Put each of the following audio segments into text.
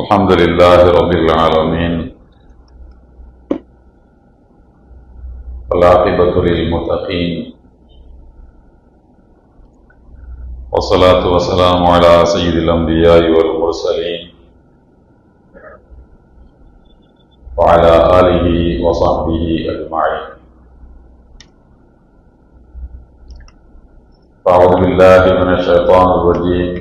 الحمد لله رب العالمين والعاقبة للمتقين والصلاة والسلام على سيد الأنبياء والمرسلين وعلى آله وصحبه أجمعين. أعوذ بالله من الشيطان الرجيم.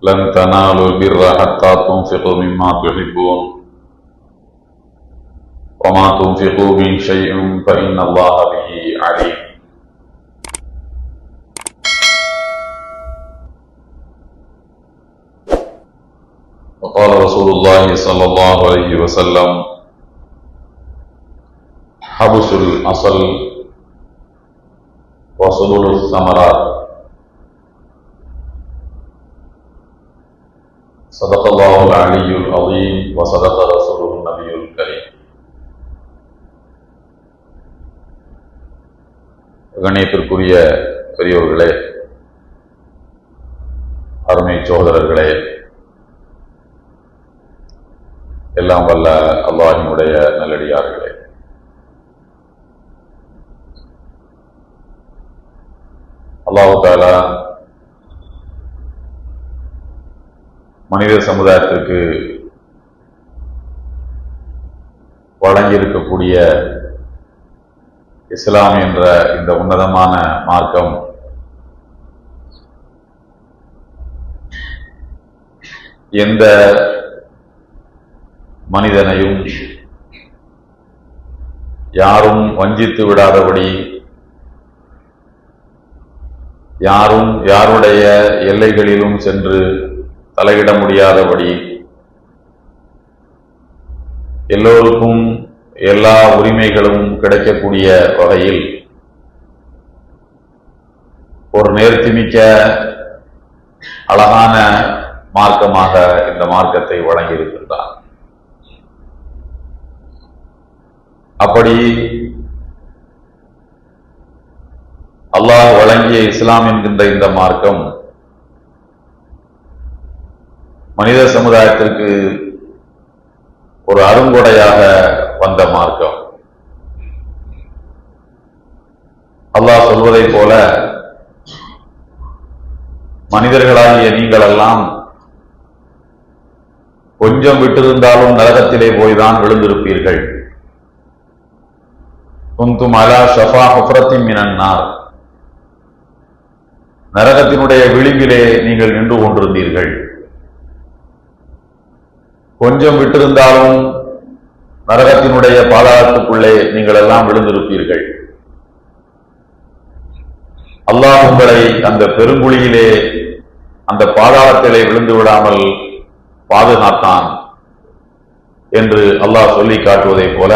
لن تنالوا البر حتى تنفقوا مما تحبون وما تنفقوا من شيء فإن الله به عليم. وقال رسول الله صلى الله عليه وسلم: حبس الأصل وصلول الثمرات. صدق الله العلي العظيم وصدق رسوله النبي الكريم. கண்ணியத்திற்குரிய பெரியோர்களே, அருமை சகோதரர்களே, எல்லாம் வல்ல அல்லாஹ்வினுடைய நல்லடியார்களே, அல்லாஹ் தஆலா மனித சமுதாயத்திற்கு வழங்கியிருக்கக்கூடிய இஸ்லாம் என்ற இந்த உன்னதமான மார்க்கம் எந்த மனிதனையும் யாரும் வஞ்சித்து விடாதபடி, யாரும் யாருடைய எல்லைகளிலும் சென்று தலையிட முடியாதபடி, எல்லோருக்கும் எல்லா உரிமைகளும் கிடைக்கக்கூடிய வகையில் ஒரு நேர்த்திமிக்க அழகான மார்க்கமாக இந்த மார்க்கத்தை வழங்கியிருக்கின்றார். அப்படி அல்லாஹ் வழங்கிய இஸ்லாம் என்கின்ற இந்த மார்க்கம் மனித சமுதாயத்திற்கு ஒரு அருங்கொடையாக வந்த மார்க்கம். அல்லாஹ் சொல்வதை போல, மனிதர்களாகிய நீங்களெல்லாம் கொஞ்சம் விட்டிருந்தாலும் நரகத்திலே போய்தான் விழுந்திருப்பீர்கள். குந்தும் அலா ஷஃபா ஹுஃப்ரத்தின் மினன் நார், நரகத்தினுடைய விளிம்பிலே நீங்கள் நின்று கொண்டிருந்தீர்கள். கொஞ்சம் விட்டிருந்தாலும் நரகத்தினுடைய பாதாளத்துக்குள்ளே நீங்கள் எல்லாம் விழுந்திருப்பீர்கள். அல்லாஹ் உங்களை அந்த பெருங்குழியிலே, அந்த பாதாளத்திலே விழுந்து விடாமல் பாதுகாத்தான் என்று அல்லாஹ் சொல்லி காட்டுவதை போல,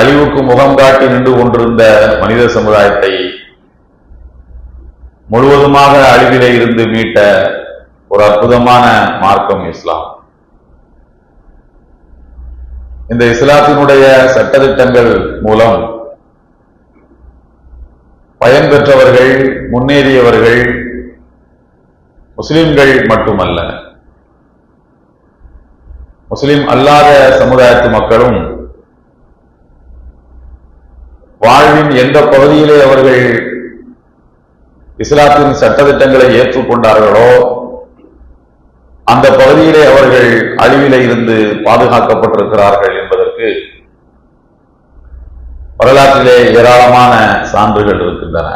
அழிவுக்கு முகம் காட்டி நின்று கொண்டிருந்த மனித சமுதாயத்தை முழுவதுமாக அழிவிலே இருந்து மீட்ட ஒரு அற்புதமான மார்க்கம் இஸ்லாம். இந்த இஸ்லாத்தினுடைய சட்டதிட்டங்கள் மூலம் பயன் பெற்றவர்கள், முன்னேறியவர்கள் முஸ்லிம்கள் மட்டுமல்ல, முஸ்லிம் அல்லாத சமுதாயத்து மக்களும் வாழ்வின் எந்த பகுதியிலே அவர்கள் இஸ்லாத்தின் சட்டதிட்டங்களை ஏற்றுக்கொண்டார்களோ அந்த பகுதியிலே அவர்கள் அழிவிலே இருந்து பாதுகாக்கப்பட்டிருக்கிறார்கள் என்பதற்கு வரலாற்றிலே ஏராளமான சான்றுகள் இருக்கின்றன.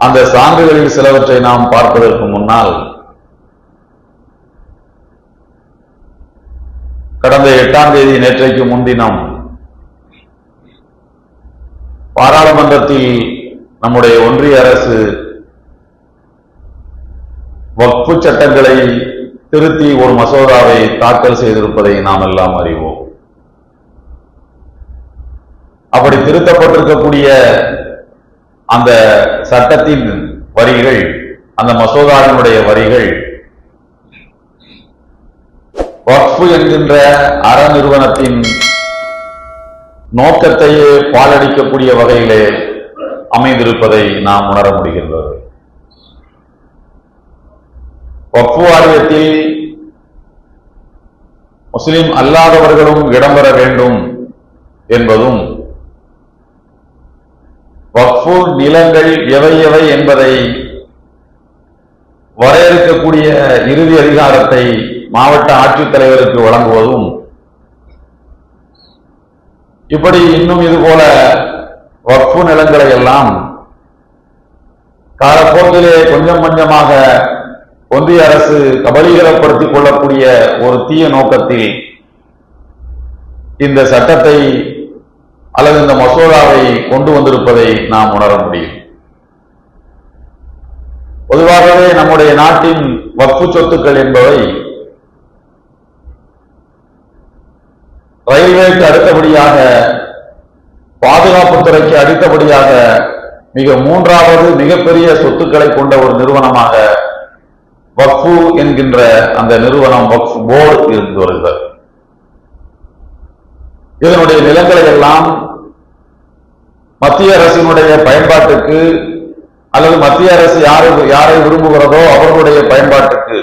அந்த சான்றுகளில் சிலவற்றை நாம் பார்ப்பதற்கு முன்னால், கடந்த 8ஆம் தேதி நேற்றைக்கு முன்தினம் பாராளுமன்றத்தில் நம்முடைய ஒன்றிய அரசு வக்ஃபு சட்டங்களை திருத்தி ஒரு மசோதாவை தாக்கல் செய்திருப்பதை நாம் எல்லாம் அறிவோம். அப்படி திருத்தப்பட்டிருக்கக்கூடிய அந்த சட்டத்தின் வரிகள், அந்த மசோதாவினுடைய வரிகள் வக்ஃபு என்கின்ற அற நிறுவனத்தின் நோக்கத்தையே பாலடிக்கக்கூடிய வகையிலே அமைந்திருப்பதை நாம் உணர முடிகின்றது. வக்ஃப் வாரியத்தில் முஸ்லிம் அல்லாதவர்களும் இடம்பெற வேண்டும் என்பதும், வக்ஃப் நிலங்கள் எவை எவை என்பதை வரையறுக்கக்கூடிய இறுதி அதிகாரத்தை மாவட்ட ஆட்சித்தலைவருக்கு வழங்குவதும், இப்படி இன்னும் இதுபோல வக்ஃப் நிலங்களை எல்லாம் காலப்போக்கிலே கொஞ்சம் கொஞ்சமாக ஒன்றிய அரசு கபலீகரப்படுத்திக் கொள்ளக்கூடிய ஒரு தீய நோக்கத்தில் இந்த சட்டத்தை அல்லது இந்த மசோதாவை கொண்டு வந்திருப்பதை நாம் உணர முடியும். பொதுவாகவே நம்முடைய நாட்டின் வக்ஃப் சொத்துக்கள் என்பவை ரயில்வேக்கு அடுத்தபடியாக, பாதுகாப்புத்துறைக்கு அடுத்தபடியாக மூன்றாவது மிகப்பெரிய சொத்துக்களை கொண்ட ஒரு நிறுவனமாக வக்ஃப் என்கின்ற அந்த நிறுவனம், வக்ஃப் போர்டு இருந்து வருகிறது. இதனுடைய நிலங்களை எல்லாம் மத்திய அரசினுடைய பயன்பாட்டுக்கு அல்லது மத்திய அரசு யாரை விரும்புகிறதோ அவர்களுடைய பயன்பாட்டுக்கு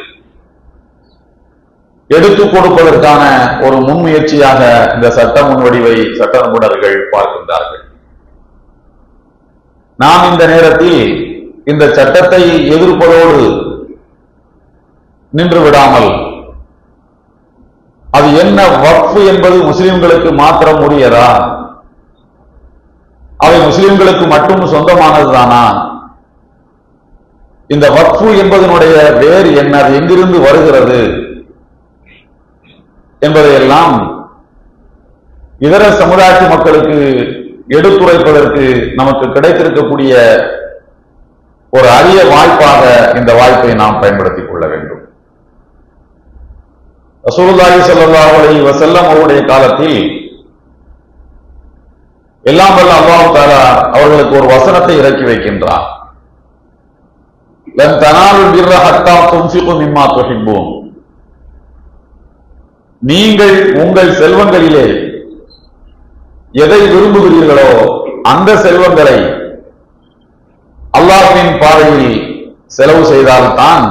எடுத்துக் கொடுப்பதற்கான ஒரு முன்முயற்சியாக இந்த சட்ட முன்வடிவை சட்ட நிபுணர்கள் பார்க்கின்றார்கள். நாம் இந்த நேரத்தில் இந்த சட்டத்தை எதிர்ப்பதோடு நின்று விடாமல், அது என்ன வக்ஃப் என்பது முஸ்லிம்களுக்கு மாத்திரம் உரியதா, அவை முஸ்லிம்களுக்கு மட்டும் சொந்தமானதுதானா, இந்த வக்ஃப் என்பதனுடைய வேறு என்ன, அது எங்கிருந்து வருகிறது என்பதையெல்லாம் இதர சமுதாய மக்களுக்கு எடுத்துரைப்பதற்கு நமக்கு கிடைத்திருக்கக்கூடிய ஒரு அரிய வாய்ப்பாக இந்த வாய்ப்பை நாம் பயன்படுத்திக் கொள்ள வேண்டும். ரசூலுல்லாஹி ஸல்லல்லாஹு அலைஹி வஸல்லம் அவருடைய காலத்தில் எல்லாம் வல்ல அல்லாஹ் தஆலா அவர்களுக்கு ஒரு வசனத்தை இறக்கி வைக்கின்றார். லன் தனாலுல் பிர்ர ஹத்தா துன்ஃபிகு மிம்மா துஹிப்பூன். நீங்கள் உங்கள் செல்வங்களிலே எதை விரும்புகிறீர்களோ அந்த செல்வங்களை அல்லாஹ்வின் பாதையில் செலவு செய்தால்தான்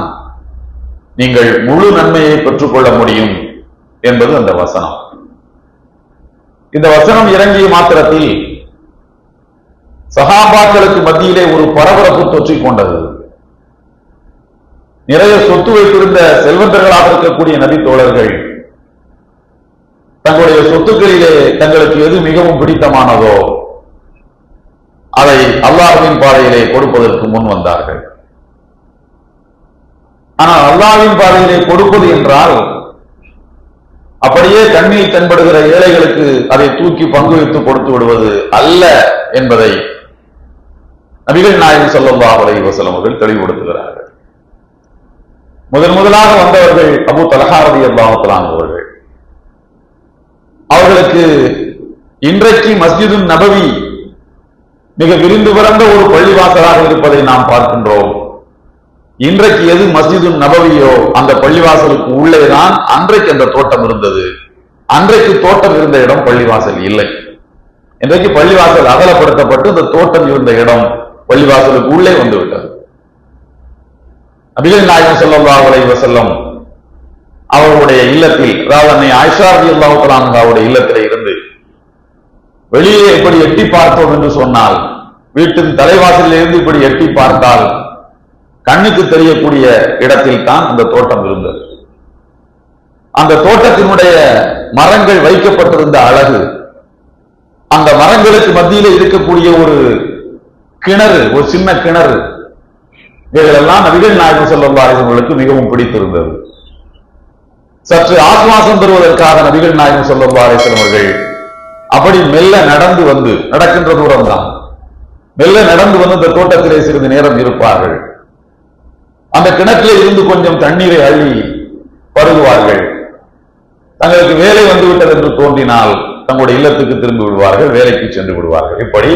நீங்கள் முழு நன்மையை பெற்றுக்கொள்ள முடியும் என்பது அந்த வசனம். இந்த வசனம் இறங்கிய மாத்திரத்தில் சஹாபாக்களுக்கு மத்தியிலே ஒரு பரபரப்பு தொற்றிக் கொண்டது. நிறைய சொத்து வைத்திருந்த செல்வந்தர்களாக இருக்கக்கூடிய நபி தோழர்கள் தங்களுடைய சொத்துக்களிலே தங்களுக்கு எது மிகவும் பிடித்தமானதோ அதை அல்லாஹ்வின் பாதையிலே கொடுப்பதற்கு முன் வந்தார்கள். ஆனால் அல்லாஹ்வின் பாதையிலே கொடுப்பது என்றால் அப்படியே கண்ணில் தென்படுகிற ஏழைகளுக்கு அதை தூக்கி பங்கு வைத்து கொடுத்து விடுவது அல்ல என்பதை நபிகள் நாயகம் ஸல்லல்லாஹு அலைஹி வஸல்லம் அவர்கள் தெளிவுபடுத்துகிறார்கள். முதலாக வந்தவர்கள் அபூ தல்ஹா ரலியல்லாஹு தஆலா அவர்கள். அவர்களுக்கு இன்றைக்கு மஸ்ஜிது நபவி மிக விரிந்து பரந்த ஒரு பள்ளிவாசலாக இருப்பதை நாம் பார்க்கின்றோம். இன்றைக்கு எது மஸ்ஜிது நபவியோ அந்த பள்ளிவாசலுக்கு உள்ளேதான் அன்றைக்கு அந்த தோட்டம் இருந்தது. அன்றைக்கு தோட்டம் இருந்த இடம் பள்ளிவாசல் இல்லை. இன்றைக்கு பள்ளிவாசல் அகலப்படுத்தப்பட்டு இந்த தோட்டம் இருந்த இடம் பள்ளிவாசலுக்கு உள்ளே வந்துவிட்டது. நபிகள் நாயகம் ஸல்லல்லாஹு அலைஹி வஸல்லம் அவருடைய இல்லத்தில், அதாவது அன்னை ஆயிஷா ரலியல்லாஹு தஆலா அன்ஹாவுடைய இல்லத்திலே இருந்து வெளியே எப்படி எட்டி பார்த்தோம் என்று சொன்னால், வீட்டின் தலைவாசலில் இருந்து இப்படி எட்டி பார்த்தால் கண்ணுக்கு தெரியக்கூடிய இடத்தில் தான் அந்த தோட்டம் இருந்தது. அந்த தோட்டத்தினுடைய மரங்கள் வைக்கப்பட்டிருந்த அழகு, அந்த மரங்களுக்கு மத்தியிலே இருக்கக்கூடிய ஒரு கிணறு, ஒரு சின்ன கிணறு, இவைகளெல்லாம் நபிகள் நாயகம் ஸல்லல்லாஹு அலைஹி வஸல்லம் மிகவும் பிடித்திருந்தது. சற்று ஆஸ்வாசம் பெறுவதற்காக நபிகள் நாயகம் ஸல்லல்லாஹு அலைஹி வஸல்லம் அவர்கள் அப்படி மெல்ல நடந்து வந்து, நடக்கின்ற தூரம் தான், மெல்ல நடந்து வந்து இந்த தோட்டத்திலே சிறிது நேரம் இருப்பார்கள். அந்த கிணற்றிலே இருந்து கொஞ்சம் தண்ணீரை அள்ளி பருகுவார்கள். தங்களுக்கு வேலை வந்துவிட்டது என்று தோன்றினால் தங்களுடைய இல்லத்துக்கு திரும்பி விடுவார்கள், வேலைக்கு சென்று விடுவார்கள். இப்படி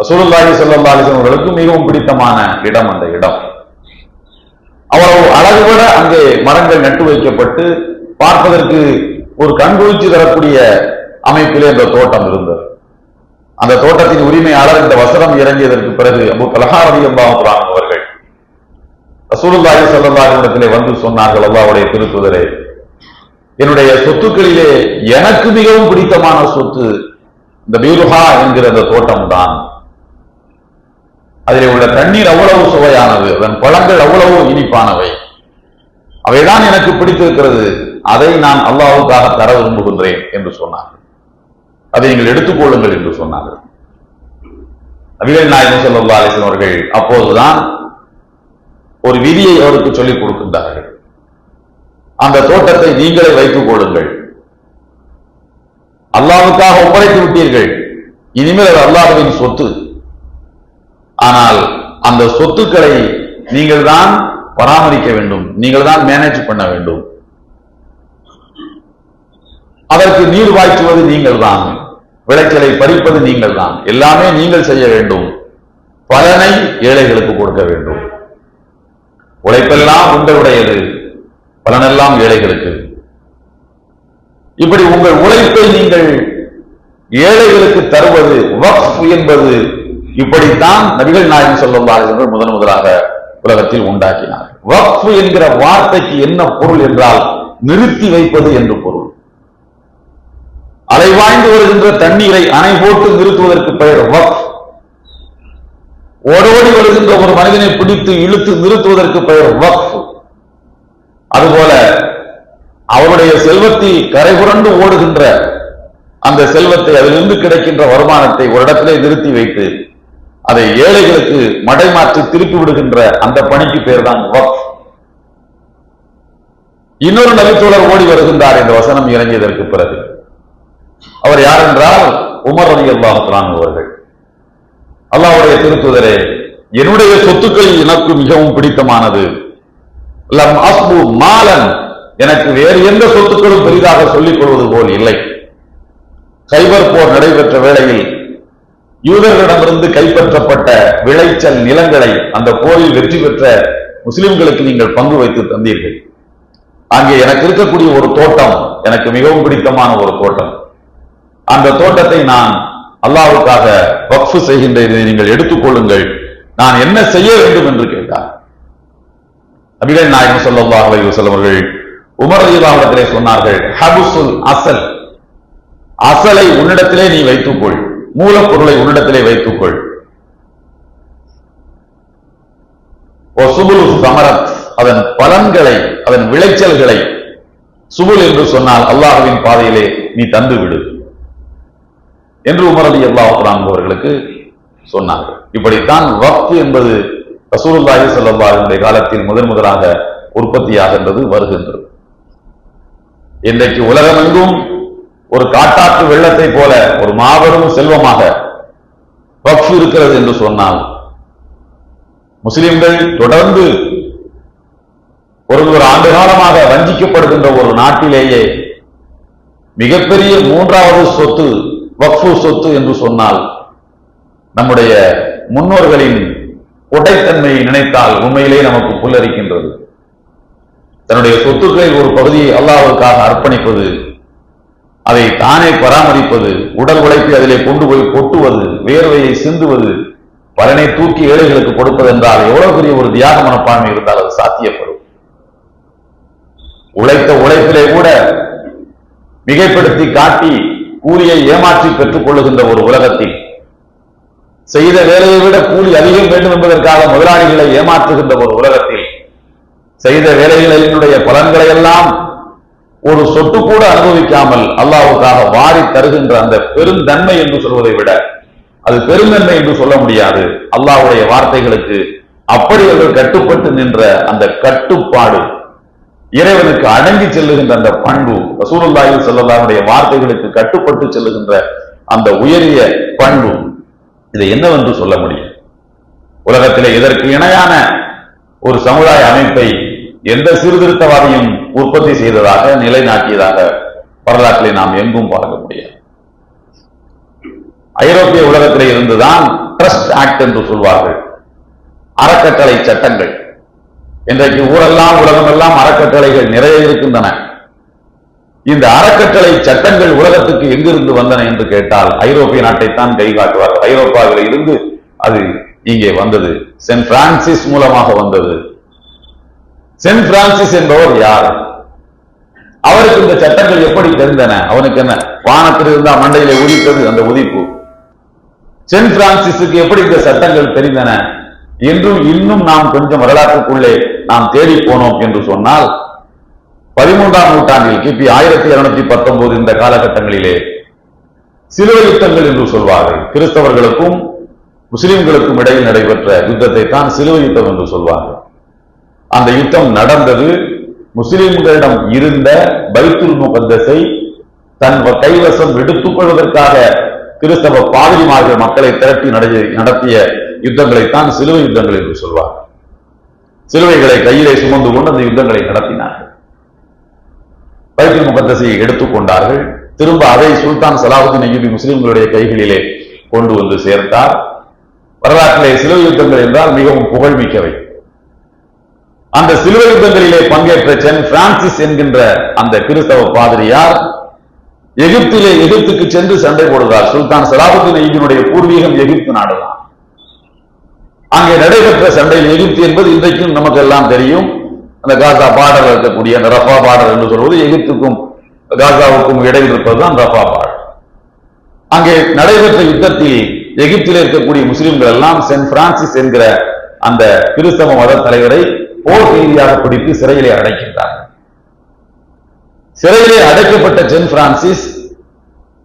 ரசூலுல்லாஹி ஸல்லல்லாஹு அலைஹி வஸல்லம் அவர்களுக்கு மிகவும் பிடித்தமான இடம் அந்த இடம். அவ்வளவு அழகுபட அங்கே மரங்கள் நட்டு வைக்கப்பட்டு பார்ப்பதற்கு ஒரு கண்குளிர்ச்சி தரக்கூடிய அமைப்பிலே அந்த தோட்டம் இருந்தது. அந்த தோட்டத்தின் உரிமையாளர் இந்த வசனம் இறங்கியதற்கு பிறகு அபூ தல்ஹா ரலியல்லாஹு அன்ஹு அவர்கள் ரசூலுல்லாஹி ஸல்லல்லாஹு அலைஹி வஸல்லம் வந்து சொன்னார்கள், அல்லாஹ்வுடைய திருத்தூதரே, என்னுடைய சொத்துக்களிலே எனக்கு மிகவும் பிடித்தமான சொத்து இந்த பீருஹா என்கிற அந்த தோட்டம் தான். அதிலே உள்ள தண்ணீர் அவ்வளவு சுவையானது, அதன் பழங்கள் அவ்வளவு இனிப்பானவை, அவைதான் எனக்கு பிடித்திருக்கிறது, அதை நான் அல்லாஹ்வுக்காக தர விரும்புகின்றேன் என்று சொன்னார்கள். அதை நீங்கள் எடுத்துக்கொள்ளுங்கள் என்று சொன்னார்கள். நபிகள் நாயகம் ஸல்லல்லாஹு அலைஹி வஸல்லம் அவர்கள் அப்போதுதான் ஒரு விதியை அவருக்கு சொல்லிக் கொடுக்கின்றார்கள். அந்த தோட்டத்தை நீங்களே வைத்துக் கொள்ளுங்கள், அல்லாஹ்வுக்காக ஒப்படைத்து விட்டீர்கள், இனிமேல் அது அல்லாஹ்வின் சொத்து. ஆனால் அந்த சொத்துக்களை நீங்கள் தான் பராமரிக்க வேண்டும், நீங்கள் தான் மேனேஜ் பண்ண வேண்டும், அதற்கு நீர் வாய்ச்சுவது நீங்கள் தான், விளைச்சலை பறிப்பது நீங்கள் தான், எல்லாமே நீங்கள் செய்ய வேண்டும், பலனை ஏழைகளுக்கு கொடுக்க வேண்டும். உழைப்பெல்லாம் உங்களுடையது, பலனெல்லாம் ஏழைகளுக்கு. இப்படி உங்கள் உழைப்பை நீங்கள் ஏழைகளுக்கு தருவது வக்ஃப் என்பது இப்படித்தான் நபிகள் நாயகம் ஸல்லல்லாஹு அலைஹி வஸல்லம் முதலாக உலகத்தில் உண்டாக்கினார். வக்ஃப் என்கிற வார்த்தைக்கு என்ன பொருள் என்றால் நிறுத்தி வைப்பது என்று பொருள். அலைவாய்ந்து வருகின்ற தண்ணீரை அணை போட்டு நிறுத்துவதற்கு பெயர் வக்ஃப். ஓடோடி வருகின்ற ஒரு மனிதனை பிடித்து இழுத்து நிறுத்துவதற்கு பெயர் வக்ஃப். அதுபோல அவருடைய செல்வத்தில் கரைபுரண்டு ஓடுகின்ற அந்த செல்வத்தை, அதிலிருந்து கிடைக்கின்ற வருமானத்தை ஒரு இடத்திலே நிறுத்தி வைத்து அதை ஏழைகளுக்கு மடைமாற்றி திருப்பி விடுகின்ற அந்த பணிக்கு பேர் தான் வக்ஃப். இன்னொரு நபித்தோழர் ஓடி வருகின்றார் இந்த வசனம் இறங்கியதற்கு பிறகு. அவர் யார் என்றால் உமர் ரலியல்லாஹு அன்ஹு அவர்கள். அல்லாஹ்வுடைய திருத்தூதரே, என்னுடைய சொத்துக்கள் எனக்கு மிகவும் பிடித்தமானது, லம் அஸ்பு மாலன், எனக்கு வேறு எந்த சொத்துக்களும் பெரிதாக சொல்லிக் கொள்வது போல் இல்லை. கைபர் போர் நடைபெற்ற வேளையில் யூதர்களிடமிருந்து கைப்பற்றப்பட்ட விளைச்சல் நிலங்களை அந்த போரில் வெற்றி பெற்ற முஸ்லிம்களுக்கு நீங்கள் பங்கு வைத்து தந்தீர்கள். அங்கே எனக்கு இருக்கக்கூடிய ஒரு தோட்டம் எனக்கு மிகவும் பிடித்தமான ஒரு தோட்டம். அந்த தோட்டத்தை நான் அல்லாஹ்வுக்காக வக்ஃப் செய்கின்றேன், நீங்கள் எடுத்துக்கொள்ளுங்கள், நான் என்ன செய்ய வேண்டும் என்று கேட்டார். நபிகள் நாயகம் ஸல்லல்லாஹு அலைஹி வஸல்லம் அவர்கள் உமர் ரலியல்லாஹு அன்ஹு சொன்னார்கள், ஹபுசுல் அசல், அசலை உன்னிடத்திலே நீ வைத்துக்கொள், மூலப்பொருளை உன்னிடத்திலே வைத்துக்கொள். சுபுல் சமரத், அதன் பலன்களை, அதன் விளைச்சல்களை, சுபுல் என்று சொன்னால் அல்லாஹ்வின் பாதையிலே நீ தந்து விடு என்று உமர் ரலியல்லாஹு அன்ஹு அவர்களுக்கு சொன்னார்கள். இப்படித்தான் வக்ஃப் என்பது ரசூலுல்லாஹி ஸல்லல்லாஹு அலைஹி வஸல்லம் காலத்தில் முதலாக உற்பத்தியாகின்றது, வருகின்றது. இன்றைக்கு உலகமெங்கும் ஒரு காட்டாற்று வெள்ளத்தை போல ஒரு மாபெரும் செல்வமாக வக்ஃப் இருக்கிறது என்று சொன்னால், முஸ்லிம்கள் தொடர்ந்து ஒரு ஆண்டு காலமாக வஞ்சிக்கப்படுகின்ற ஒரு நாட்டிலேயே மிகப்பெரிய மூன்றாவது சொத்து வக்ஃப் சொத்து என்று சொன்னால், நம்முடைய முன்னோர்களின் கொடைத்தன்மையை நினைத்தால் உண்மையிலே நமக்கு புல்லரிக்கின்றது. தன்னுடைய சொத்துக்களில் ஒரு பகுதியை அல்லாஹ்வுக்காக அர்ப்பணிப்பது, அதை தானே பராமரிப்பது, உடல் உழைப்பை அதிலே கொண்டு போய் கொட்டுவது, வேர்வையை சிந்துவது, பலனை தூக்கி ஏழைகளுக்கு கொடுப்பது என்றால் எவ்வளவு பெரிய ஒரு தியாக மனப்பான்மை இருந்தால் அது சாத்தியப்படும். உழைத்த உழைப்பிலே கூட மிகைப்படுத்தி காட்டி கூலியை ஏமாற்றி பெற்றுக் கொள்ளுகின்ற ஒரு உலகத்தில், செய்த வேலையை விட கூலி அதிகம் வேண்டும் என்பதற்காக முதலாளிகளை ஏமாற்றுகின்ற ஒரு உலகத்தில், செய்த வேலைகளினுடைய பலன்களை எல்லாம் ஒரு சொட்டு கூட அனுபவிக்காமல் அல்லாஹ்வுக்காக வாரி தருகின்ற அந்த பெருந்தன்மை என்று சொல்வதை விட அது பெருந்தன்மை என்று சொல்ல முடியாது. அல்லாஹ்வுடைய வார்த்தைகளுக்கு அப்படி அவர்கள் கட்டுப்பட்டு நின்ற அந்த கட்டுப்பாடு, இறைவனுக்கு அடங்கி செல்லுகின்ற அந்த பண்பு, ரசூலுல்லாஹி ஸல்லல்லாஹு அலைஹி வஸல்லம் வார்த்தைகளுக்கு கட்டுப்பட்டு செல்லுகின்ற அந்த உயரிய பண்பு, இதை என்னவென்று சொல்ல முடியும்? உலகத்திலே இதற்கு இணையான ஒரு சமுதாய அமைப்பை எந்த சீர்திருத்தவாதியும் உற்பத்தி செய்ததாக, நிலைநாட்டியதாக வரலாற்றிலே நாம் எங்கும் பார்க்க முடியாது. ஐரோப்பிய உலகத்திலே இருந்துதான் ட்ரஸ்ட் ஆக்ட் என்று சொல்வார்கள், அறக்கட்டளை சட்டங்கள். இன்றைக்கு ஊரெல்லாம் உலகமெல்லாம் அறக்கட்டளைகள் நிறைய இருக்கின்றன. இந்த அறக்கட்டளை சட்டங்கள் உலகத்துக்கு எங்கிருந்து வந்தன என்று கேட்டால் ஐரோப்பிய நாட்டைத்தான் கை காட்டுவார்கள். ஐரோப்பாவில் இருந்து அது இங்கே வந்தது. சென்ட் பிரான்சிஸ் மூலமாக வந்தது. சென்ட் பிரான்சிஸ் என்பவர் யார்? அவருக்கு இந்த சட்டங்கள் எப்படி தெரிந்தன? அவனுக்கு என்ன வானத்தில் இருந்தா மண்டையில உதித்தது அந்த உதிப்பு? சென்ட் பிரான்சிஸுக்கு எப்படி இந்த சட்டங்கள் தெரிந்தன என்றும் இன்னும் நாம் கொஞ்சம் வரலாற்றுக்குள்ளே நாம் தேடி போனோம் என்று சொன்னால் 13ஆம் நூற்றாண்டில் கிபி 1219 இந்த காலகட்டங்களிலே சிலுவை யுத்தங்கள் என்று சொல்வார்கள். கிறிஸ்தவர்களுக்கும் முஸ்லிம்களுக்கும் இடையில் நடைபெற்ற யுத்தத்தை தான் சிலுவை யுத்தம் என்று சொல்வார்கள். அந்த யுத்தம் நடந்தது முஸ்லிம்களிடம் இருந்த பைத்துல் முகத்தஸை தன் கைவசம் எடுத்துக் கொள்வதற்காக கிறிஸ்தவ பாதிரிமார்கள் மக்களை திரட்டி நடத்திய யுத்தங்களைத்தான் சிலுவை யுத்தங்கள் என்று சொல்வார்கள். சிலுவைகளை கையிலே சுமந்து கொண்டு அந்த யுத்தங்களை நடத்தினார்கள். பைத்துல் முகத்தஸை எடுத்துக்கொண்டார்கள். திரும்ப அதை சுல்தான் சலாஹுதீன் அய்யூபி முஸ்லிம்களுடைய கைகளிலே கொண்டு வந்து சேர்த்தார். வரலாற்றிலே சிலுவை யுத்தங்கள் என்றால் மிகவும் புகழ்மிக்கவை. அந்த சிலுவை யுத்தங்களிலே பங்கேற்ற சென்ட் பிரான்சிஸ் என்கின்ற அந்த கிறிஸ்தவ பாதிரியார் எகிப்துக்கு சென்று சண்டை போடுகிறார். சுல்தான் சலாஹுதீன் அய்யூபியினுடைய பூர்வீகம் எகிப்து நாடுதான். அங்கே நடைபெற்ற சண்டையில் எகிப்து என்பது இன்றைக்கும் நமக்கு எல்லாம் தெரியும். அந்த காசா பார்டர் இருக்கக்கூடிய அந்த ரஃபா பார்டர் என்று சொல்வது எகிப்துக்கும் காசாவுக்கும் இடையில் இருப்பதுதான் ரஃபா பார்டர். அங்கே நடைபெற்ற யுத்தத்தில் எகிப்தில் இருக்கக்கூடிய முஸ்லிம்கள் எல்லாம் சென்ட் பிரான்சிஸ் என்கிற அந்த கிறிஸ்தவ மத தலைவரை போர் கைதியாக பிடித்து சிறையிலே அடைக்கின்றார்கள். சிறையிலே அடைக்கப்பட்ட சென்ட் பிரான்சிஸ்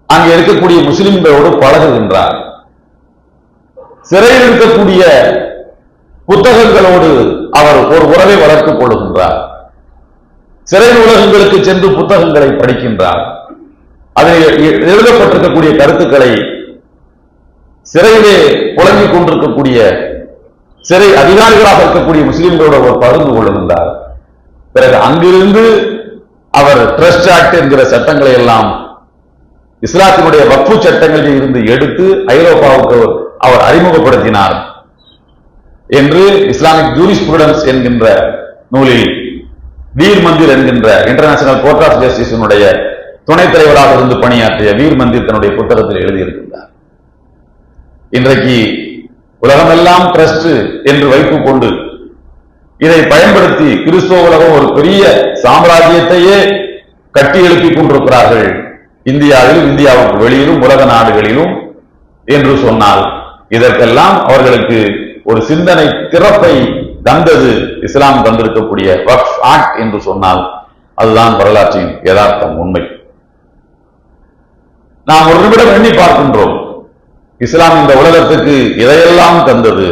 அங்கே இருக்கக்கூடிய முஸ்லிம்களோடு பழகுகின்றார். சிறையில் இருக்கக்கூடிய புத்தகங்களோடு அவர் ஒரு உறவை வளர்த்துக் கொள்கின்றார். சிறை நூலகங்களுக்கு சென்று புத்தகங்களை படிக்கின்றார். அதில் எழுதப்பட்டிருக்கக்கூடிய கருத்துக்களை சிறையிலே புழங்கிக் கொண்டிருக்கக்கூடிய சிறை அதிகாரிகளாக இருக்கக்கூடிய முஸ்லிம்களோடு அவர் பகிர்ந்து கொள்கின்றார். பிறகு அங்கிருந்து அவர் ட்ரஸ்ட் ஆக்ட் என்கிற சட்டங்களை எல்லாம் இஸ்லாத்தினுடைய வக்ஃபு சட்டங்களில் இருந்து எடுத்து ஐரோப்பாவுக்கு அவர் அறிமுகப்படுத்தினார் என்று இஸ்லாமிக் ஜூரிஸ்பிரூடன்ஸ் என்கின்ற நூலில் வீர் மந்திர் என்கின்ற இன்டர்நேஷனல் கோர்ட் ஆஃப் ஜஸ்டிஸினுடைய துணைத் தலைவராக இருந்து பணியாற்றிய வீர் மந்திர் தன்னுடைய புத்தகத்தில் எழுதியிருக்கின்றார். இன்றைக்கு உலகமெல்லாம் ட்ரஸ்ட் என்று வைத்துக் கொண்டு இதை பயன்படுத்தி கிறிஸ்தவ உலகம் ஒரு பெரிய சாம்ராஜ்யத்தையே கட்டி எழுப்பிக் கொண்டிருக்கிறார்கள். இந்தியாவிலும் இந்தியாவுக்கு வெளியிலும் உலக நாடுகளிலும் என்று சொன்னால் இதற்கெல்லாம் அவர்களுக்கு ஒரு சிந்தனை திறப்பை தந்தது இஸ்லாம் தந்திருக்கக்கூடிய வக்ஃப் ஆக்ட் என்று சொன்னால் அதுதான் வரலாற்றின் யதார்த்தம், உண்மை. நாம் ஒரு நிமிடம் எண்ணி பார்க்கின்றோம், இஸ்லாம் இந்த உலகத்துக்கு இதையெல்லாம் தந்தது.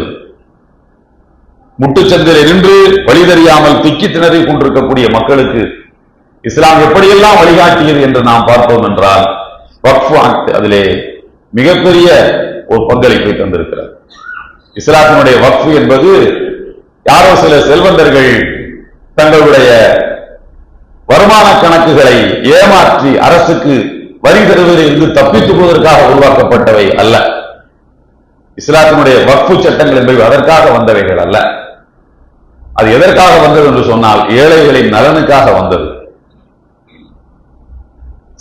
முட்டுச்சந்தில் நின்று வழி தெரியாமல் திக்கி திணறி கொண்டிருக்கக்கூடிய மக்களுக்கு இஸ்லாம் எப்படியெல்லாம் வழிகாட்டியது என்று நாம் பார்த்தோம் என்றால் வக்ஃப் ஆக்ட் அதிலே மிகப்பெரிய ஒரு பங்களிப்பை தந்திருக்கிறது. இஸ்லாத்தினுடைய வக்ஃப் என்பது யாரோ சில செல்வந்தர்கள் தங்களுடைய வருமான கணக்குகளை ஏமாற்றி அரசுக்கு வரி தருவதில் இருந்து தப்பித்துக் கொள்வதற்காக உருவாக்கப்பட்டவை அல்ல. இஸ்லாத்தினுடைய வக்ஃபு சட்டங்கள் என்பவை அதற்காக வந்தவைகள் அல்ல. அது எதற்காக வந்தது என்று சொன்னால் ஏழைகளின் நலனுக்காக வந்தது.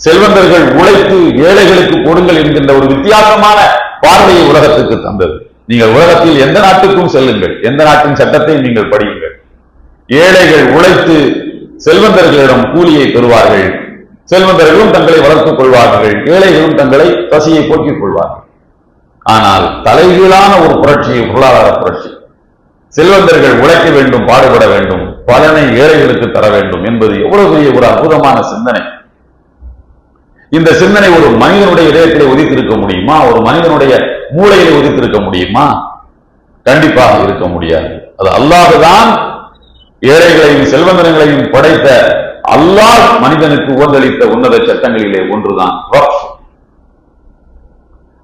செல்வந்தர்கள் உழைத்து ஏழைகளுக்கு கொடுங்கள் என்கின்ற ஒரு வித்தியாசமான பார்வையை உலகத்துக்கு தந்தது. நீங்கள் உலகத்தில் எந்த நாட்டுக்கும் செல்லுங்கள், எந்த நாட்டின் சட்டத்தை நீங்கள் படியுங்கள், ஏழைகள் உழைத்து செல்வந்தர்களிடம் கூலியை பெறுவார்கள். செல்வந்தர்களும் தங்களை வளர்த்துக் கொள்வார்கள், ஏழைகளும் தங்களை பசியை போக்கிக் கொள்வார்கள். ஆனால் தலைகீழான ஒரு புரட்சி, பொருளாதார புரட்சி, செல்வந்தர்கள் உழைக்க வேண்டும், பாடுபட வேண்டும், பலனை ஏழைகளுக்கு தர வேண்டும் என்பது எவ்வளவு பெரிய ஒரு அற்புதமான சிந்தனை. இந்த சிந்தனை ஒரு மனிதனுடைய இதயத்திலே உதித்திருக்க முடியுமா? ஒரு மனிதனுடைய மூளையிலே உதித்திருக்க முடியுமா? கண்டிப்பாக இருக்க முடியாது. அது அல்லாஹ்தான் ஏழைகளையும் செல்வந்தர்களையும் படைத்த அல்லாஹ் மனிதனுக்கு உகந்தளித்த உன்னத சட்டங்களிலே ஒன்றுதான் வக்ஃப்.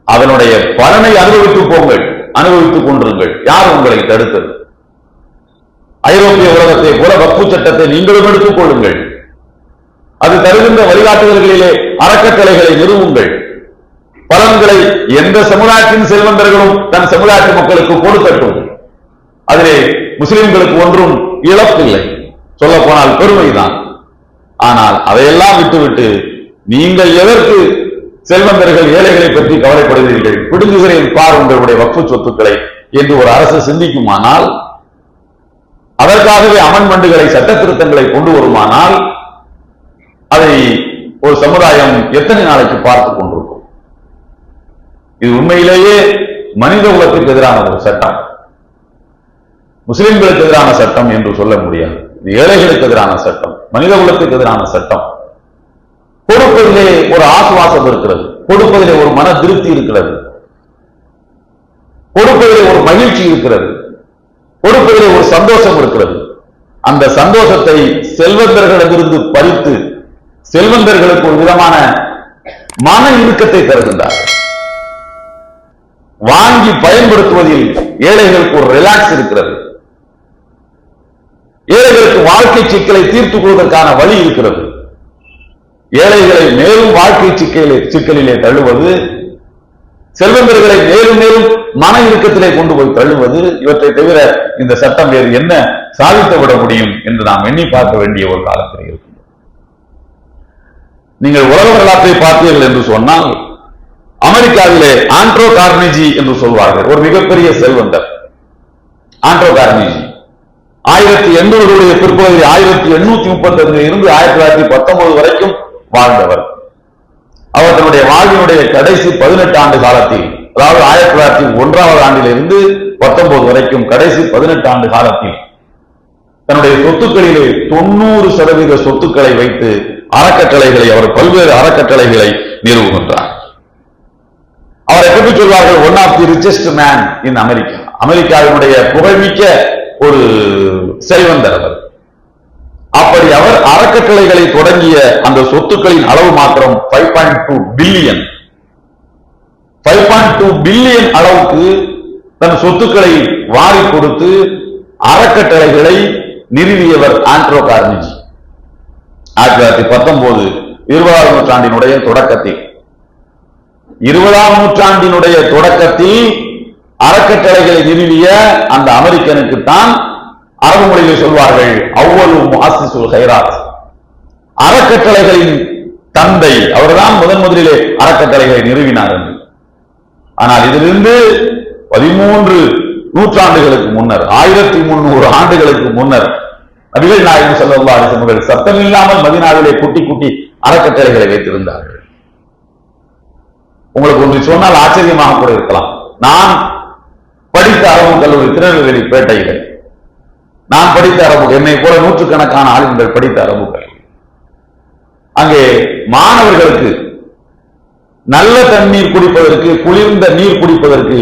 அதனுடைய பலனை அனுபவித்து போங்கள், அனுபவித்துக் கொண்டிருங்கள். யார் உங்களை தடுத்தது? ஐரோப்பிய உலகத்தை போல வக்ஃபு சட்டத்தை நீங்களும் எடுத்துக் கொள்ளுங்கள். அது தருகின்ற வழிகாட்டுதல்களிலே அறக்கட்டளைகளை நிறுவுங்கள். பலன்களை எந்த சமுதாயத்தின் செல்வந்தர்களும் தன் சமுதாயத்து மக்களுக்கு கொடுக்கட்டும். அதிலே முஸ்லிம்களுக்கு ஒன்றும் இழப்பில்லை, சொல்ல போனால் பெருமைதான். ஆனால் அதையெல்லாம் விட்டுவிட்டு நீங்கள் எதற்கு செல்வந்தர்கள் ஏழைகளை பற்றி கவலைப்படுகிறீர்கள், பிடுங்குகிறேன் பார் உங்களுடைய வக்ஃபு சொத்துக்களை என்று ஒரு அரசு சிந்திக்குமானால், அதற்காகவே அமெண்ட்மெண்டுகளை சட்ட திருத்தங்களை கொண்டு வருமானால், அதை ஒரு சமுதாயம் எத்தனை நாளைக்கு பார்த்துக் கொண்டிருக்கும்? இது உண்மையிலேயே மனித குலத்திற்கு எதிரான ஒரு சட்டம், முஸ்லிம்களுக்கு எதிரான சட்டம் என்று சொல்ல முடியாது. இது ஏழைகளுக்கு எதிரான சட்டம், மனித குலத்துக்கு எதிரான சட்டம். கொடுப்பதிலே ஒரு ஆசுவாசம் இருக்கிறது, கொடுப்பதிலே ஒரு மன திருப்தி இருக்கிறது, கொடுப்பதிலே ஒரு மகிழ்ச்சி இருக்கிறது, கொடுப்பதிலே ஒரு சந்தோஷம் இருக்கிறது. அந்த சந்தோஷத்தை செல்வந்தர்களிடமிருந்து பறித்து செல்வந்தர்களுக்கு ஒரு விதமான மன இறுக்கத்தை தருகின்றார். வாங்கி பயன்படுத்துவதில் ஏழைகளுக்கு ஒரு ரிலாக்ஸ் இருக்கிறது, ஏழைகளுக்கு வாழ்க்கை சிக்கலை தீர்த்துக் கொள்வதற்கான வழி இருக்கிறது. ஏழைகளை மேலும் வாழ்க்கை சிக்கலிலே தள்ளுவது, செல்வந்தர்களை மேலும் மேலும் மன இறுக்கத்திலே கொண்டு போய் தள்ளுவது, இவற்றை தவிர இந்த சட்டம் வேறு என்ன சாதித்து விட முடியும் என்று நாம் எண்ணி பார்க்க வேண்டிய ஒரு காலத்தில் இருக்கும். நீங்கள் உலக வரலாற்றை பார்த்தீர்கள் என்று சொன்னால், அமெரிக்காவிலே ஆண்ட்ரோ கார்னிஜி என்று சொல்வார்கள், ஒரு மிகப்பெரிய செல்வந்தர். ஆண்ட்ரோ கார்னிஜி 1880 பிற்பகுதி 1835 இருந்து 1919 வரைக்கும் வாழ்ந்தவர். அவர் தன்னுடைய வாழ்வினுடைய கடைசி 18 ஆண்டு காலத்தில், அதாவது 1901ஆம் ஆண்டிலிருந்து 19 வரைக்கும் கடைசி 18 ஆண்டு காலத்தில் தன்னுடைய சொத்துக்களிலே 90% சொத்துக்களை வைத்து அறக்கட்டளைகளை, அவர் பல்வேறு அறக்கட்டளைகளை நிறுவுகின்றார். அவரை எப்படி சொல்வார்கள்? One of the richest man in America. அமெரிக்காவினுடைய புகழ்மிக்க ஒரு செல்வந்தர் அவர். அப்படி அவர் அறக்கட்டளைகளை தொடங்கிய அந்த சொத்துக்களின் அளவு மாத்திரம் 5.2 பில்லியன். 5.2 பில்லியன் அளவுக்கு தன் சொத்துக்களை வாரி கொடுத்து அறக்கட்டளைகளை நிறுவியவர் ஆண்ட்ரோ கார்னிஜி. 1919 20ஆம் நூற்றாண்டினுடைய தொடக்கத்தில், 20ஆம் நூற்றாண்டினுடைய தொடக்கத்தில் அறக்கட்டளைகளை நிறுவிய அந்த அமெரிக்கனுக்கு தான் அரபு மொழியில் சொல்வார்கள் அவ்வளவு முஅஸ்ஸிசுல் கைராத், அறக்கட்டளைகளின் தந்தை. அவர்தான் முதலிலே அறக்கட்டளைகளை நிறுவினார் என்று. ஆனால் இதிலிருந்து 13 நூற்றாண்டுகளுக்கு முன்னர், 1300 ஆண்டுகளுக்கு முன்னர் நபிகள் நாயகம் ஸல்லல்லாஹு அலைஹி வஸல்லம் சத்தம் இல்லாமல் மதீனாவிலே குட்டி குட்டி அறக்கட்டளைகளை வைத்திருந்தார்கள். உங்களுக்கு ஒன்று சொன்னால் ஆச்சரியமாக கூட இருக்கலாம். நான் படித்த அரபு கல்லூரி திருநெல்வேலி பேட்டையில், நான் படித்த அரபு, என்னை போல நூற்றுக்கணக்கான ஆளுங்கள் படித்த அரபு கல்லூரி. அங்கே மாணவர்களுக்கு நல்ல தண்ணீர் குடிப்பதற்கு, குளிர்ந்த நீர் குடிப்பதற்கு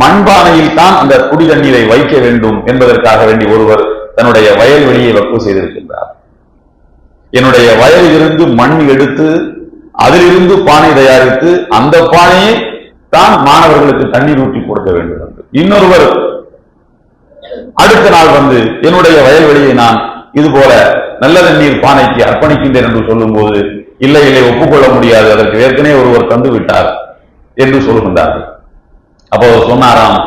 மண்பானையில் தான் அந்த குடி தண்ணீரை வைக்க வேண்டும் என்பதற்காக வேண்டி ஒருவர் தன்னுடைய வயல்வெளியை வக்ஃபு செய்திருக்கின்றார். என்னுடைய வயலில் இருந்து மண் எடுத்து அதிலிருந்து பானை தயாரித்து அந்த பானையை தான் மாணவர்களுக்கு தண்ணீர் ஊற்றி கொடுக்க வேண்டும் என்று. இன்னொருவர் அடுத்த நாள் வந்து என்னுடைய வயல்வெளியை நான் இது போல நல்ல தண்ணீர் பானைக்கு அர்ப்பணிக்கின்றேன் என்று சொல்லும் போது, இல்லை இல்லை ஒப்புக்கொள்ள முடியாது, அதற்கு ஏற்கனவே ஒருவர் தந்து விட்டார் என்று சொல்கின்றார்கள். அப்போ சொன்னாராம்,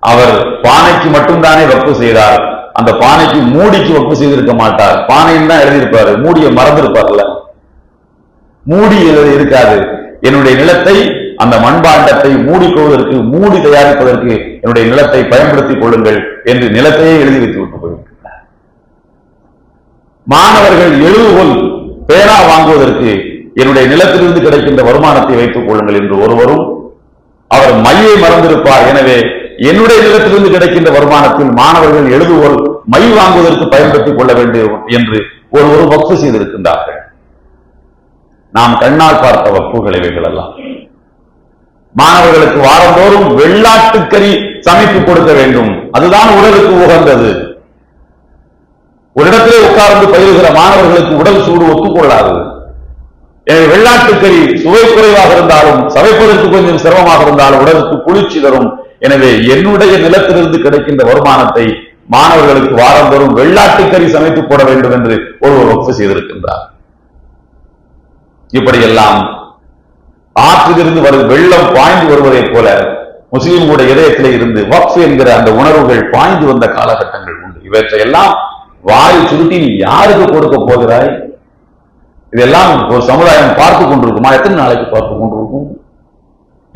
அவர் பானைக்கு மட்டும்தானே வக்ஃபு செய்தார், அந்த பானைக்கு மூடிக்கு வக்ஃபு செய்திருக்க மாட்டார். பானைன்னு தான் எழுதியிருப்பாரு, மூடியை மறந்திருப்பார்ல, மூடி இருக்காது. என்னுடைய நிலத்தை, அந்த மண்பாண்டத்தை மூடிக்கொள்வதற்கு, மூடி தயாரிப்பதற்கு என்னுடைய நிலத்தை பயன்படுத்திக் கொள்ளுங்கள் என்று நிலத்தையே எழுதி வைத்து விட்டு போயிருக்கிறார். மாணவர்கள் எழுதுகோல் பேனா வாங்குவதற்கு என்னுடைய நிலத்திலிருந்து கிடைக்கின்ற வருமானத்தை வைத்துக் கொள்ளுங்கள் என்று ஒருவரும், அவர் மையை மறந்திருப்பார், எனவே என்னுடைய நிலத்திலிருந்து கிடைக்கின்ற வருமானத்தில் மாணவர்கள் எழுதுகோல் மை வாங்குவதற்கு பயன்படுத்திக் கொள்ள வேண்டும் என்று ஒருவர் வக்ஃபு செய்திருக்கின்றார்கள். நாம் கண்ணால் பார்த்த வக்ஃபுகள் இவைகள் எல்லாம். மாணவர்களுக்கு வாரந்தோறும் வெள்ளாட்டுக்கறி சமைத்து கொடுக்க வேண்டும், அதுதான் உடலுக்கு உகந்தது. ஒரு இடத்திலே உட்கார்ந்து பயிலுகிற மாணவர்களுக்கு உடல் சூடு ஒத்துக்கொள்ளாது. எனவே வெள்ளாட்டுக்கறி சுவை குறைவாக இருந்தாலும், சமைப்பதற்கு கொஞ்சம் சிரமமாக இருந்தாலும் உடலுக்கு குளிர்ச்சி தரும். எனவே என்னுடைய நிலத்திலிருந்து கிடைக்கின்ற வருமானத்தை மாணவர்களுக்கு வாரந்தோறும் வெள்ளாட்டுக்கறி சமைத்து போட வேண்டும் என்று ஒருவர் வக்ஃபு செய்திருக்கின்றார். இப்படியெல்லாம் ஆற்றிலிருந்து வரும் வெள்ளம் பாய்ந்து வருவதை போல முஸ்லிம்களுடைய இதயத்திலே இருந்து வக்ஃப் என்கிற அந்த உணர்வுகள் பாய்ந்து வந்த காலகட்டங்கள் உண்டு. இவற்றையெல்லாம் வாய் சுருட்டி நீ யாருக்கு கொடுக்க போகிறாய், இதெல்லாம் ஒரு சமுதாயம் பார்த்து கொண்டிருக்குமா? எத்தனை நாளைக்கு பார்த்து கொண்டிருக்கும்?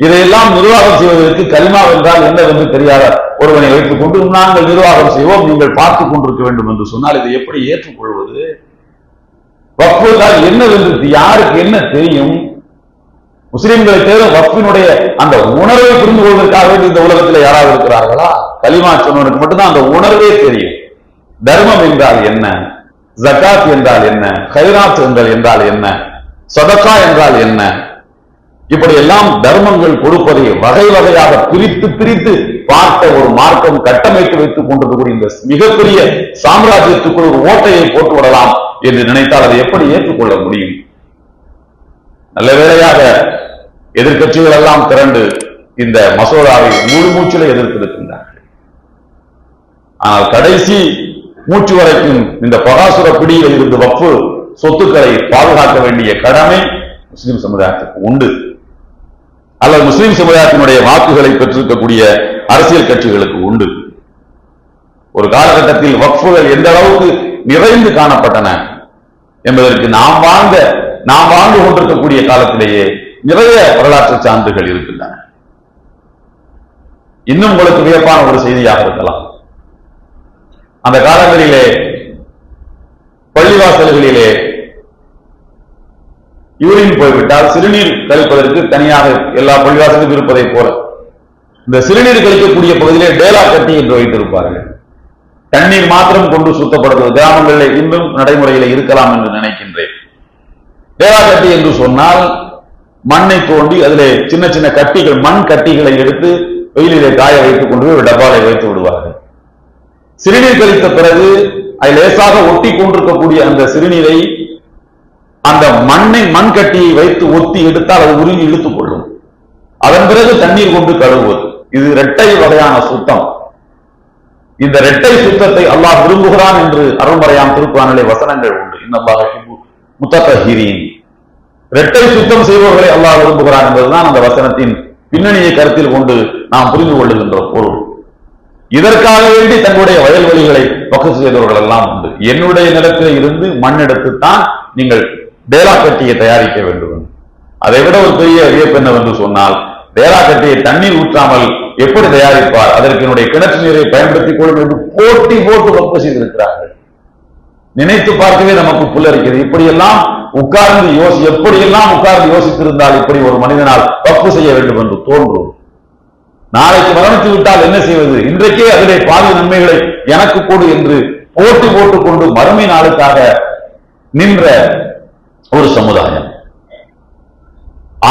இதையெல்லாம் நிர்வாகம் செய்வதற்கு கலிமா என்றால் என்னவென்று தெரியாத ஒருவனை வைத்துக் கொண்டு நாங்கள் நிர்வாகம் செய்வோம், நீங்கள் பார்த்துக் கொண்டிருக்க வேண்டும் என்று சொன்னால் இதை எப்படி ஏற்றுக்கொள்வது? வக்ஃப் என்றால் என்னவென்று யாருக்கு என்ன தெரியும்? முஸ்லிம்களை தேவை வக்ஃபினுடைய அந்த உணர்வை புரிந்து கொள்வதற்காக இந்த உலகத்தில் யாராவது இருக்கிறார்களா? கலிமா சொன்னவனுக்கு மட்டும்தான் அந்த உணர்வே தெரியும். தர்மம் என்றால் என்ன, ஜகாத் என்றால் என்ன, கைராத் என்றால் என்ன, சதகா என்றால் என்ன, இப்படி எல்லாம் தர்மங்கள் கொடுப்பதை வகை வகையாக பிரித்து பிரித்து பார்த்த ஒரு மார்க்கம் கட்டமைத்து வைத்துக் கொண்டிருக்கக்கூடிய இந்த மிகப்பெரிய சாம்ராஜ்யத்துக்குள் ஒரு ஓட்டையை போட்டு விடலாம் என்று நினைத்தால் அதை எப்படி ஏற்றுக்கொள்ள முடியும்? நல்ல வேளையாக எதிர்கட்சிகள் எல்லாம் திரண்டு இந்த மசோதாவை முழு மூச்சில் எதிர்த்திருக்கின்றார்கள். ஆனால் கடைசி மூச்சு வரைக்கும் இந்த பகாசுர பிடியில் இருந்து வக்ஃப் சொத்துக்களை பாதுகாக்க வேண்டிய கடமை முஸ்லிம் சமுதாயத்துக்கு உண்டு, அல்லது முஸ்லிம் சமுதாயத்தினுடைய வாக்குகளை பெற்றிருக்கக்கூடிய அரசியல் கட்சிகளுக்கு உண்டு. ஒரு காலகட்டத்தில் வக்ஃபுகள் எந்த அளவுக்கு நிறைந்து காணப்பட்டன என்பதற்கு நாம் வாழ்ந்து கொண்டிருக்கக்கூடிய காலத்திலேயே நிறைய வரலாற்று சான்றுகள் இருக்கின்றன. இன்னும் உங்களுக்கு வியப்பான ஒரு செய்தியாக இருக்கலாம். அந்த காலங்களிலே பள்ளிவாசல்களிலே யூரின் போய்விட்டால் சிறுநீர் கழிப்பதற்கு தனியாக எல்லா பள்ளிவாசலுக்கும் இருப்பதை போல இந்த சிறுநீர் கழிக்கக்கூடிய பகுதியிலே டேலா கட்டி என்று வைத்திருப்பார்கள். தண்ணீர் மாத்திரம் கொண்டு சுத்தப்படுவது கிராமங்களில் இன்னும் நடைமுறையில் இருக்கலாம் என்று நினைக்கின்றேன். டேலா கட்டி என்று சொன்னால் மண்ணை தோண்டி அதிலே சின்ன சின்ன கட்டிகள், மண் கட்டிகளை எடுத்து வெயிலிலே காய வைத்துக் கொண்டு போய் டப்பாலை வைத்து விடுவார்கள். சிறுநீர் கழித்த பிறகு அதில் லேசாக ஒட்டி கொண்டிருக்கக்கூடிய அந்த சிறுநீரை அந்த மண் கட்டியை வைத்து ஒத்தி எடுத்தால் அது உருகி இழுத்துக் கொள்ளும். அதன் பிறகு தண்ணீர் கொண்டு கழுவுவது. இது இரட்டை வகையான சுத்தம். இந்த இரட்டை சுத்தத்தை அல்லாஹ் விரும்புகிறான் என்று அருள்மறையாம் திருக்குர்ஆனிலே வசனங்கள் உண்டு. இன்னல்லாஹ யுஹிப்பு முத்தஹிரீன். இரட்டை சுத்தம் செய்பவர்களை அல்லாஹ் விரும்புகிறான் என்பதுதான் அந்த வசனத்தின் பின்னணியை கருத்தில் கொண்டு நாம் புரிந்து கொள்ளுகின்ற பொருள். இதற்காக வேண்டி தங்களுடைய வயல்வெளிகளை வக்ஃப் செய்தவர்கள் எல்லாம் உண்டு. என்னுடைய நிலத்தில் இருந்து மண் எடுத்துத்தான் நீங்கள் டேலா கட்டியை தயாரிக்க வேண்டும். அதை விட ஒரு பெரிய வியப்பு என்னவென்று சொன்னால், டேலா கட்டியை தண்ணீர் ஊற்றாமல் எப்படி தயாரிப்பார், அதற்கு என்னுடைய கிணற்று நீரை பயன்படுத்திக் கொள்ளும் என்று போட்டி போட்டு வக்ஃப் செய்திருக்கிறார்கள். நினைத்து பார்க்கவே நமக்கு புல்லரிக்கிறது. இப்படியெல்லாம் எப்படியெல்லாம் உட்கார்ந்து யோசித்திருந்தால் இப்படி ஒரு மனிதனால் வக்ஃப் செய்ய வேண்டும் என்று தோன்றும். நாளைக்கு மரணித்து விட்டால் என்ன செய்வது, இன்றைக்கே அதிலே பாதி நன்மைகளை எனக்கு கொடு என்று போட்டி போட்டுக் கொண்டு மறுமை நாளுக்காக நின்ற ஒரு சமுதாயம்.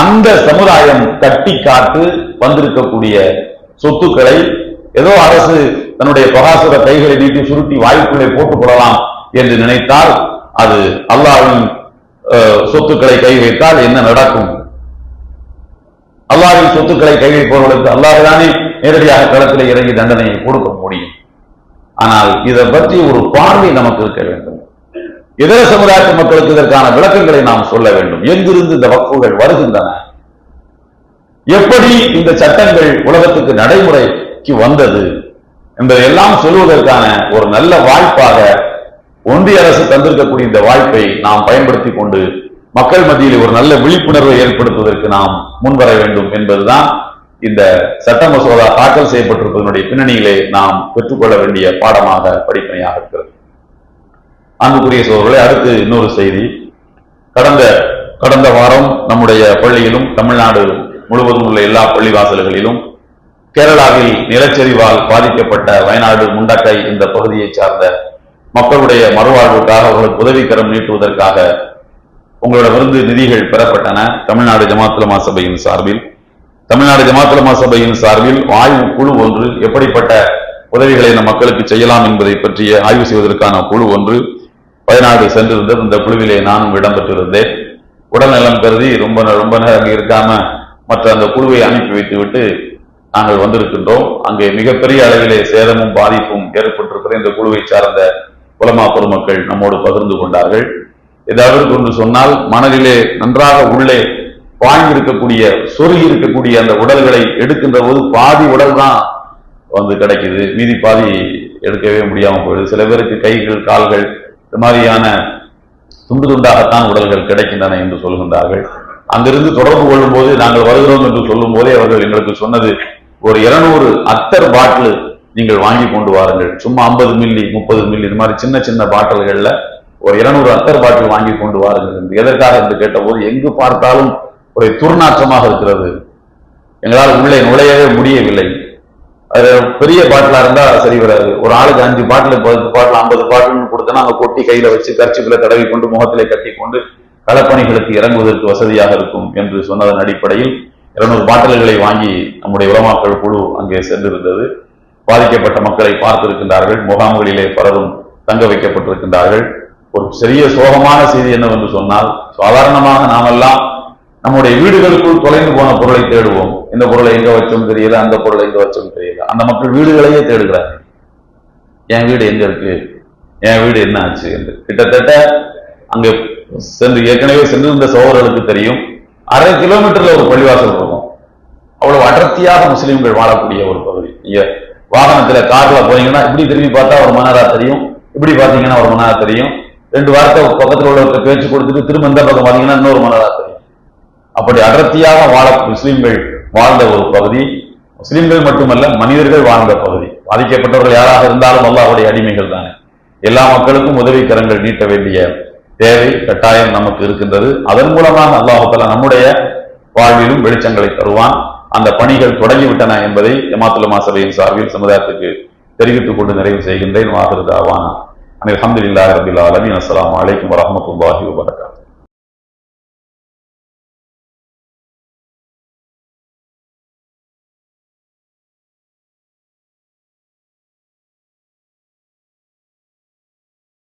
அந்த சமுதாயம் கட்டி காத்து வந்திருக்கக்கூடிய சொத்துக்களை ஏதோ அரசு தன்னுடைய பகாசுர கைகளை நீட்டி சுருட்டி வாய்ப்புகளை போட்டுக் கொள்ளலாம் என்று நினைத்தால், அது அல்லாஹ்வின் சொத்துக்களை கை வைத்தால் என்ன நடக்கும்? அல்லாஹ்வின் சொத்துக்களை கை வைப்பவர்களுக்கு அல்லாஹ் தானே நேரடியாக களத்தில் இறங்கி தண்டனையை கொடுக்க முடியும். ஆனால் இதை பற்றி ஒரு பார்வை நமக்கு இருக்க வேண்டும். இதர சமுதாய மக்களுக்கு இதற்கான விளக்கங்களை நாம் சொல்ல வேண்டும். எங்கிருந்து இந்த வக்ஃபுகள் வருகின்றன, எப்படி இந்த சட்டங்கள் உலகத்துக்கு நடைமுறைக்கு வந்தது என்பதையெல்லாம் சொல்வதற்கான ஒரு நல்ல வாய்ப்பாக ஒன்றிய அரசு தந்திருக்கக்கூடிய இந்த வாய்ப்பை நாம் பயன்படுத்திக் கொண்டு மக்கள் மத்தியில் ஒரு நல்ல விழிப்புணர்வை ஏற்படுத்துவதற்கு நாம் முன்வர வேண்டும் என்பதுதான் இந்த சட்ட மசோதா தாக்கல் செய்யப்பட்டிருப்பதனுடைய பின்னணியிலே நாம் பெற்றுக்கொள்ள வேண்டிய பாடமாக, படிப்பனையாக இருக்கிறது. அன்புக்குரிய சோதரர்களே, அடுத்து இன்னொரு செய்தி. கடந்த வாரம் நம்முடைய பள்ளியிலும் தமிழ்நாடு முழுவதும் உள்ள எல்லா பள்ளிவாசல்களிலும் கேரளாவில் நிலச்சரிவால் பாதிக்கப்பட்ட வயநாடு முண்டக்கை இந்த பகுதியை சார்ந்த மக்களுடைய மறுவாழ்வுக்காக அவர்களுக்கு உதவிக்கரம் நீட்டுவதற்காக உங்களிடமிருந்து நிதிகள் பெறப்பட்டன. தமிழ்நாடு ஜமாத் உலமா சபையின் சார்பில் ஆய்வு குழு ஒன்று, எப்படிப்பட்ட உதவிகளை நம் மக்களுக்கு செய்யலாம் என்பதை பற்றிய ஆய்வு செய்வதற்கான குழு ஒன்று வயநாடு சென்றிருந்தது. இந்த குழுவிலே நானும் இடம்பெற்றிருந்தேன். உடல்நலம் கருதி ரொம்ப நேரம் இருக்காம மற்ற அந்த குழுவை அனுப்பி வைத்துவிட்டு நாங்கள் வந்திருக்கின்றோம். அங்கே மிகப்பெரிய அளவிலே சேதமும் பாதிப்பும் ஏற்பட்டிருக்கிற இந்த குழுவை சார்ந்த உலமா பொதுமக்கள் நம்மோடு பகிர்ந்து கொண்டார்கள். ஏதாவது கொண்டு சொன்னால், மனதிலே நன்றாக உள்ளே பாய்ந்திருக்கக்கூடிய சொருகி இருக்கக்கூடிய அந்த உடல்களை எடுக்கின்ற போது பாதி உடல் தான் கிடைக்குது, மீதி பாதி எடுக்கவே முடியாமல் போயிடுது. சில பேருக்கு கைகள் கால்கள் இந்த மாதிரியான துண்டு துண்டாகத்தான் உடல்கள் கிடைக்கின்றன என்று சொல்கின்றார்கள். அங்கிருந்து தொடர்பு கொள்ளும் போது நாங்கள் வருகிறோம் என்று சொல்லும் போதே அவர்கள் எங்களுக்கு சொன்னது, ஒரு 200 அத்தர் பாட்டில் நீங்கள் வாங்கி கொண்டு வாருங்கள். சும்மா 50 மில்லி 30 மில்லி இது மாதிரி சின்ன சின்ன பாட்டில்கள்ல ஒரு 200 அத்தர் பாட்டில் வாங்கி கொண்டு வாருங்கள் என்று. எதற்காக என்று கேட்டபோது, எங்கு பார்த்தாலும் ஒரு துர்நாற்றமாக இருக்கிறது, எங்களால் உள்ளே நுழையவே முடியவில்லை. அது பெரிய பாட்டிலா இருந்தா சரி வராது. ஒரு ஆளுக்கு 5 பாட்டில் 10 பாட்டில் 50 பாட்டில் கொடுத்தனா அங்க கொட்டி கையில வச்சு கர்ச்சிப்பில தடவி கொண்டு முகத்திலே கட்டி கொண்டு களப்பணிகளுக்கு இறங்குவதற்கு வசதியாக இருக்கும் என்று சொன்னதன் அடிப்படையில் 200 பாட்டில்களை வாங்கி நம்முடைய உலமாக்கள் குழு அங்கே சென்றிருந்தது. பாதிக்கப்பட்ட மக்களை பார்த்திருக்கின்றார்கள். முகாம்களிலே பலரும் தங்க வைக்கப்பட்டிருக்கின்றார்கள். ஒரு சிறிய சோகமான செய்தி என்னவென்று சொன்னால், சாதாரணமாக நாமெல்லாம் நம்முடைய வீடுகளுக்குள் தொலைந்து போன பொருளை தேடுவோம். இந்த பொருளை எங்க வச்சோம் தெரியல, அந்த பொருளை எங்க வச்சோம் தெரியல. அந்த மக்கள் வீடுகளையே தேடுகிறார்கள். என் வீடு எங்க இருக்கு, என் வீடு என்ன ஆச்சு என்று. கிட்டத்தட்ட அங்கு சென்று ஏற்கனவே சென்றிருந்த சகோதரர்களுக்கு தெரியும், 1/2 கிலோமீட்டர்ல ஒரு பள்ளிவாசல் இருக்கும். அவ்வளவு அடர்த்தியாக முஸ்லிம்கள் வாழக்கூடிய ஒரு பகுதி. நீங்க வாகனத்துல கார்ல போனீங்கன்னா இப்படி திரும்பி பார்த்தா ஒரு மணரா தெரியும், இப்படி பாத்தீங்கன்னா ஒரு மணரா தெரியும். 2 வாரத்தை பக்கத்தில் உள்ளவர்கிட்ட பேச்சு கொடுத்துட்டு திரும்ப இந்த பக்கம் பாத்தீங்கன்னா இன்னொரு மணரா தெரியும். அப்படி அடர்த்தியாக முஸ்லிம்கள் வாழ்ந்த ஒரு பகுதி. முஸ்லிம்கள் மட்டுமல்ல, மனிதர்கள் வாழ்ந்த பகுதி. பாதிக்கப்பட்டவர்கள் யாராக இருந்தாலும் அல்லாஹ்வுடைய அடிமைகள் தானே. எல்லா மக்களுக்கும் உதவிக்கரங்கள் நீட்ட வேண்டிய தேவை கட்டாயம் நமக்கு இருக்கின்றது. அதன் மூலமாக அல்லாஹ் தஆலா நம்முடைய வாழ்விலும் வெளிச்சங்களை தருவான். அந்த பணிகள் தொடங்கிவிட்டன என்பதை ஜமாத்துல் உலமா சபையின் சார்பில் சமுதாயத்துக்கு தெரிவித்துக் கொண்டு நிறைவு செய்கின்றேன். வாஹிரு தாவானா அல்ஹம்துலில்லாஹி ரப்பில் ஆலமீன். அஸ்ஸலாமு அலைக்கும் வரஹ்மத்துல்லாஹி வபரகாத்துஹு.